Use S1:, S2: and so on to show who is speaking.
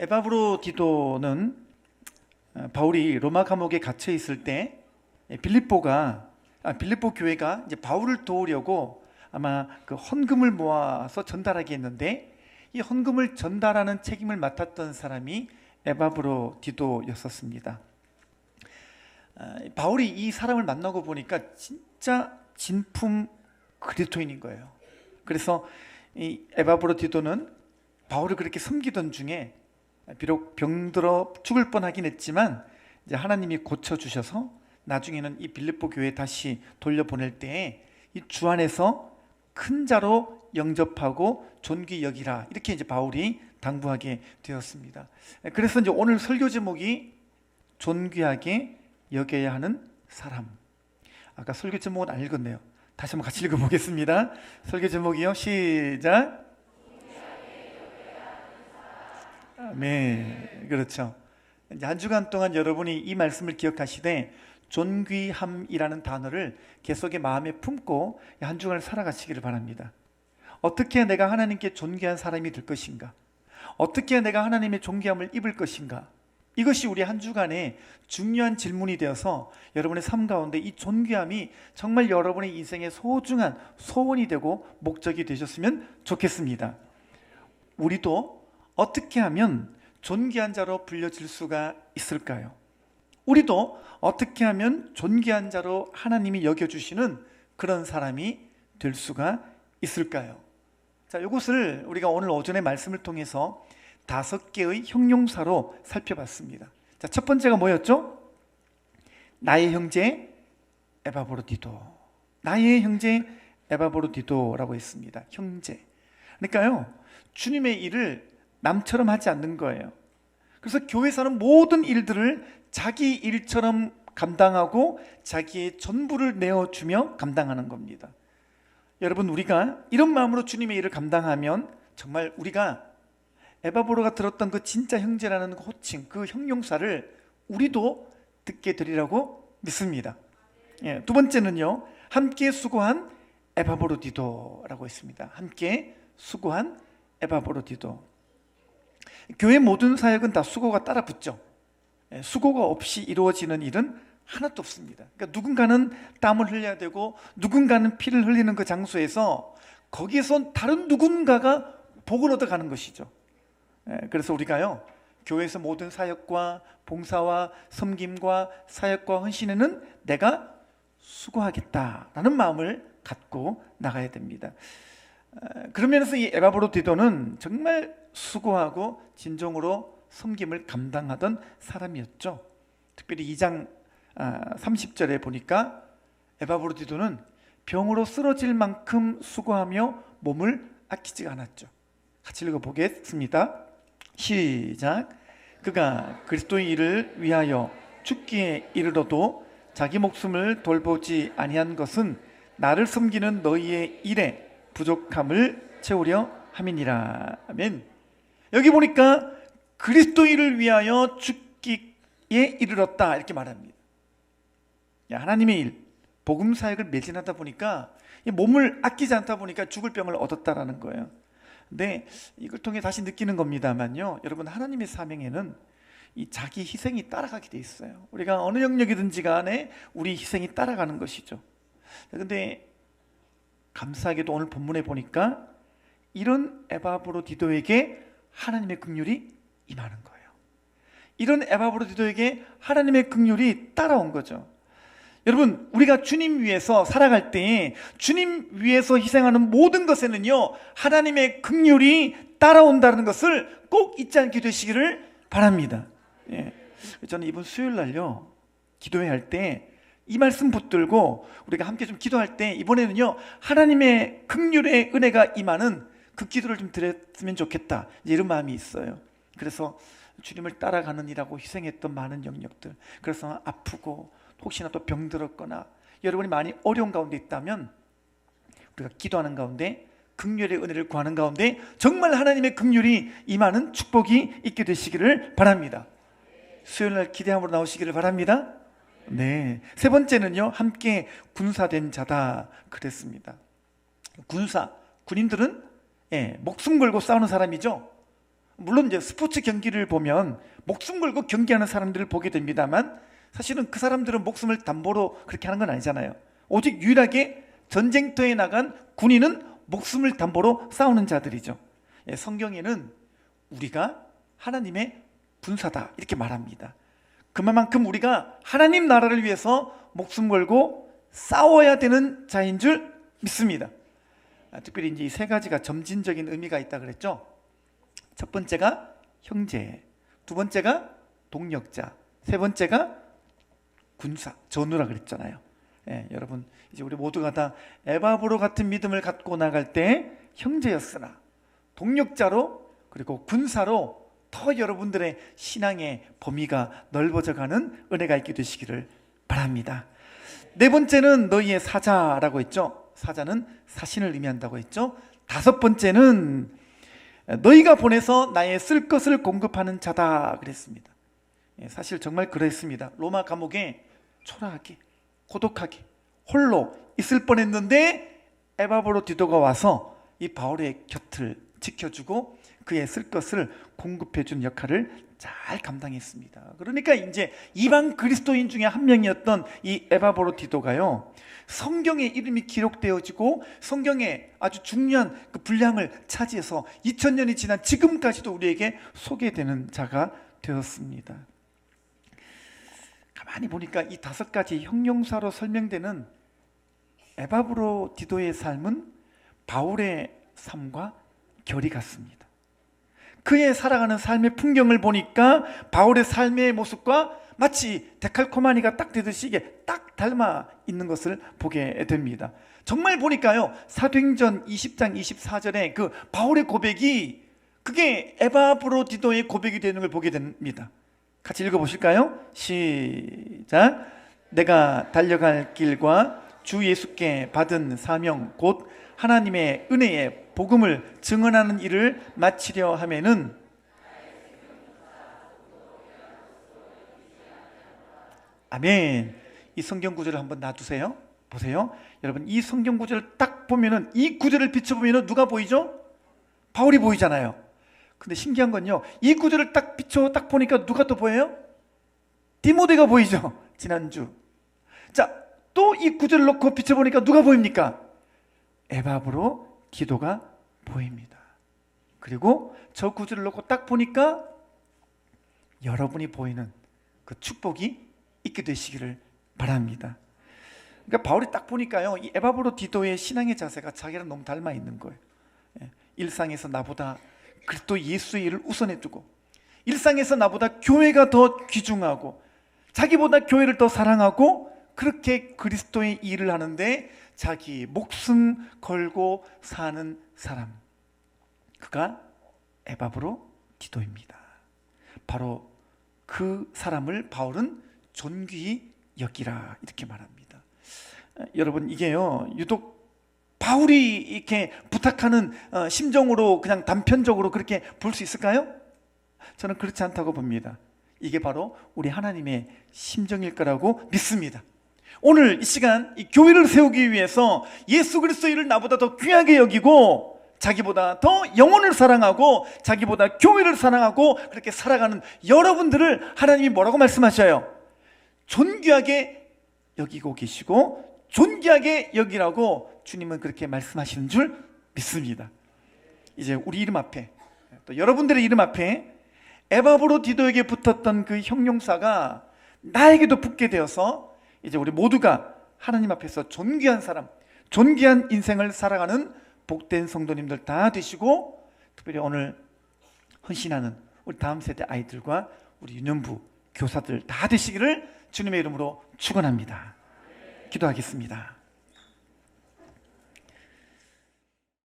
S1: 에바브로디도는 바울이 로마 감옥에 갇혀 있을 때 빌립보 교회가 이제 바울을 도우려고 아마 그 헌금을 모아서 전달하게 했는데, 이 헌금을 전달하는 책임을 맡았던 사람이 에바브로디도였었습니다. 바울이 이 사람을 만나고 보니까 진짜 진품 그리스도인인 거예요. 그래서 이 에바브로디도는 바울을 그렇게 섬기던 중에 비록 병들어 죽을 뻔하긴 했지만 이제 하나님이 고쳐주셔서 나중에는 이 빌립보 교회에 다시 돌려보낼 때에 이 주 안에서 큰 자로 영접하고 존귀 여기라, 이렇게 이제 바울이 당부하게 되었습니다. 그래서 이제 오늘 설교 제목이 존귀하게 여겨야 하는 사람. 아까 설교 제목은 안 읽었네요. 다시 한번 같이 읽어보겠습니다. 설교 제목이요, 시작. 네, 그렇죠. 이제 한 주간 동안 여러분이 이 말씀을 기억하시되 존귀함이라는 단어를 계속의 마음에 품고 한 주간을 살아가시기를 바랍니다. 어떻게 해야 내가 하나님께 존귀한 사람이 될 것인가? 어떻게 해야 내가 하나님의 존귀함을 입을 것인가? 이것이 우리 한 주간의 중요한 질문이 되어서 여러분의 삶 가운데 이 존귀함이 정말 여러분의 인생의 소중한 소원이 되고 목적이 되셨으면 좋겠습니다. 우리도 어떻게 하면 존귀한 자로 불려질 수가 있을까요? 우리도 어떻게 하면 존귀한 자로 하나님이 여겨주시는 그런 사람이 될 수가 있을까요? 자, 이것을 우리가 오늘 오전의 말씀을 통해서 5개의 형용사로 살펴봤습니다. 자, 첫 번째가 뭐였죠? 나의 형제 에바브로디도. 나의 형제 에바브로디도라고 했습니다. 형제. 그러니까요, 주님의 일을 남처럼 하지 않는 거예요. 그래서 교회에서는 모든 일들을 자기 일처럼 감당하고 자기의 전부를 내어주며 감당하는 겁니다. 여러분, 우리가 이런 마음으로 주님의 일을 감당하면 정말 우리가 에바브로가 들었던 그 진짜 형제라는 호칭, 그 형용사를 우리도 듣게 되리라고 믿습니다. 두 번째는요, 함께 수고한 에바브로디도라고 했습니다. 함께 수고한 에바브로디도. 교회 모든 사역은 다 수고가 따라 붙죠. 수고가 없이 이루어지는 일은 하나도 없습니다. 그러니까 누군가는 땀을 흘려야 되고 누군가는 피를 흘리는 그 장소에서 거기에서 다른 누군가가 복을 얻어가는 것이죠. 그래서 우리가요, 교회에서 모든 사역과 봉사와 섬김과 사역과 헌신에는 내가 수고하겠다라는 마음을 갖고 나가야 됩니다. 그런 면에서 이 에바브로디도는 정말 수고하고 진정으로 섬김을 감당하던 사람이었죠. 특별히 2장 30절에 보니까 에바브로디도는 병으로 쓰러질 만큼 수고하며 몸을 아끼지 않았죠. 같이 읽어보겠습니다. 시작. 그가 그리스도의 일을 위하여 죽기에 이르러도 자기 목숨을 돌보지 아니한 것은 나를 섬기는 너희의 일에 부족함을 채우려 함이니라. 아멘. 여기 보니까 그리스도인을 위하여 죽기에 이르렀다, 이렇게 말합니다. 하나님의 일, 복음 사역을 매진하다 보니까 몸을 아끼지 않다 보니까 죽을 병을 얻었다라는 거예요. 근데 이걸 통해 다시 느끼는 겁니다만요, 여러분, 하나님의 사명에는 이 자기 희생이 따라가게 돼 있어요. 우리가 어느 영역이든지 간에 우리 희생이 따라가는 것이죠. 근데 감사하게도 오늘 본문에 보니까 이런 에바브로디도에게 하나님의 긍휼이 임하는 거예요. 이런 에바브로디도에게 하나님의 긍휼이 따라온 거죠. 여러분, 우리가 주님 위해서 살아갈 때 주님 위해서 희생하는 모든 것에는요, 하나님의 긍휼이 따라온다는 것을 꼭 잊지 않게 되시기를 바랍니다. 저는 이번 수요일 날요, 기도회 할 때 이 말씀 붙들고 우리가 함께 좀 기도할 때 이번에는요, 하나님의 긍휼의 은혜가 임하는 그 기도를 좀 드렸으면 좋겠다, 이런 마음이 있어요. 그래서 주님을 따라가느니라고 희생했던 많은 영역들, 그래서 아프고 혹시나 또 병들었거나 여러분이 많이 어려운 가운데 있다면 우리가 기도하는 가운데 긍휼의 은혜를 구하는 가운데 정말 하나님의 긍휼이 임하는 축복이 있게 되시기를 바랍니다. 수요일 날 기대함으로 나오시기를 바랍니다. 네. 세 번째는요, 함께 군사된 자다 그랬습니다. 군인들은 목숨 걸고 싸우는 사람이죠. 물론 이제 스포츠 경기를 보면 목숨 걸고 경기하는 사람들을 보게 됩니다만, 사실은 그 사람들은 목숨을 담보로 그렇게 하는 건 아니잖아요. 오직 유일하게 전쟁터에 나간 군인은 목숨을 담보로 싸우는 자들이죠. 성경에는 우리가 하나님의 군사다 이렇게 말합니다. 그만큼 우리가 하나님 나라를 위해서 목숨 걸고 싸워야 되는 자인 줄 믿습니다. 특별히 이제 이 세 가지가 점진적인 의미가 있다 그랬죠. 첫 번째가 형제, 두 번째가 동력자, 세 번째가 군사, 전우라 그랬잖아요. 여러분, 이제 우리 모두가 다 에바브로 같은 믿음을 갖고 나갈 때 형제였으나 동력자로 그리고 군사로 더 여러분들의 신앙의 범위가 넓어져가는 은혜가 있게 되시기를 바랍니다. 네 번째는 너희의 사자라고 했죠. 사자는 사신을 의미한다고 했죠. 다섯 번째는 너희가 보내서 나의 쓸 것을 공급하는 자다 그랬습니다. 사실 정말 그랬습니다. 로마 감옥에 초라하게 고독하게 홀로 있을 뻔했는데 에바브로 디도가 와서 이 바울의 곁을 지켜주고 그의 쓸 것을 공급해준 역할을 잘 감당했습니다. 그러니까 이제 이방 그리스도인 중에 한 명이었던 이 에바브로 디도가요, 성경에 이름이 기록되어지고 성경에 아주 중요한 그 분량을 차지해서 2000년이 지난 지금까지도 우리에게 소개되는 자가 되었습니다. 가만히 보니까 이 다섯 가지 형용사로 설명되는 에바브로 디도의 삶은 바울의 삶과 결이 같습니다. 그의 살아가는 삶의 풍경을 보니까 바울의 삶의 모습과 마치 데칼코마니가 딱 되듯이 이게 딱 닮아 있는 것을 보게 됩니다. 정말 보니까요, 사도행전 20장 24절에 그 바울의 고백이 그게 에바브로 디도의 고백이 되는 걸 보게 됩니다. 같이 읽어보실까요? 시작. 내가 달려갈 길과 주 예수께 받은 사명 곧 하나님의 은혜의 복음을 증언하는 일을 마치려 하면은, 아멘. 이 성경 구절을 한번 놔두세요. 보세요. 여러분, 이 성경 구절을 딱 보면은, 이 구절을 비춰보면은 누가 보이죠? 바울이 보이잖아요. 근데 신기한 건요, 이 구절을 딱 보니까 누가 또 보여요? 디모데가 보이죠. 지난주. 자, 또 이 구절을 놓고 비춰보니까 누가 보입니까? 에바브로 디도가 보입니다. 그리고 저 구절을 놓고 딱 보니까 여러분이 보이는 그 축복이 있게 되시기를 바랍니다. 그러니까 바울이 딱 보니까요, 이 에바브로 디도의 신앙의 자세가 자기랑 너무 닮아 있는 거예요. 일상에서 나보다 그리스도 예수의 일을 우선해 두고, 일상에서 나보다 교회가 더 귀중하고, 자기보다 교회를 더 사랑하고, 그렇게 그리스도의 일을 하는데 자기 목숨 걸고 사는 사람, 그가 에바브로 디도입니다. 바로 그 사람을 바울은 존귀히 여기라 이렇게 말합니다. 여러분, 이게요, 유독 바울이 이렇게 부탁하는 심정으로 그냥 단편적으로 그렇게 볼 수 있을까요? 저는 그렇지 않다고 봅니다. 이게 바로 우리 하나님의 심정일 거라고 믿습니다. 오늘 이 시간 이 교회를 세우기 위해서 예수 그리스도의 일을 나보다 더 귀하게 여기고, 자기보다 더 영혼을 사랑하고, 자기보다 교회를 사랑하고 그렇게 살아가는 여러분들을 하나님이 뭐라고 말씀하셔요? 존귀하게 여기고 계시고 존귀하게 여기라고 주님은 그렇게 말씀하시는 줄 믿습니다. 이제 우리 이름 앞에, 또 여러분들의 이름 앞에 에바브로 디도에게 붙었던 그 형용사가 나에게도 붙게 되어서 이제 우리 모두가 하나님 앞에서 존귀한 사람, 존귀한 인생을 살아가는 복된 성도님들 다 되시고, 특별히 오늘 헌신하는 우리 다음 세대 아이들과 우리 유년부 교사들 다 되시기를 주님의 이름으로 축원합니다. 기도하겠습니다.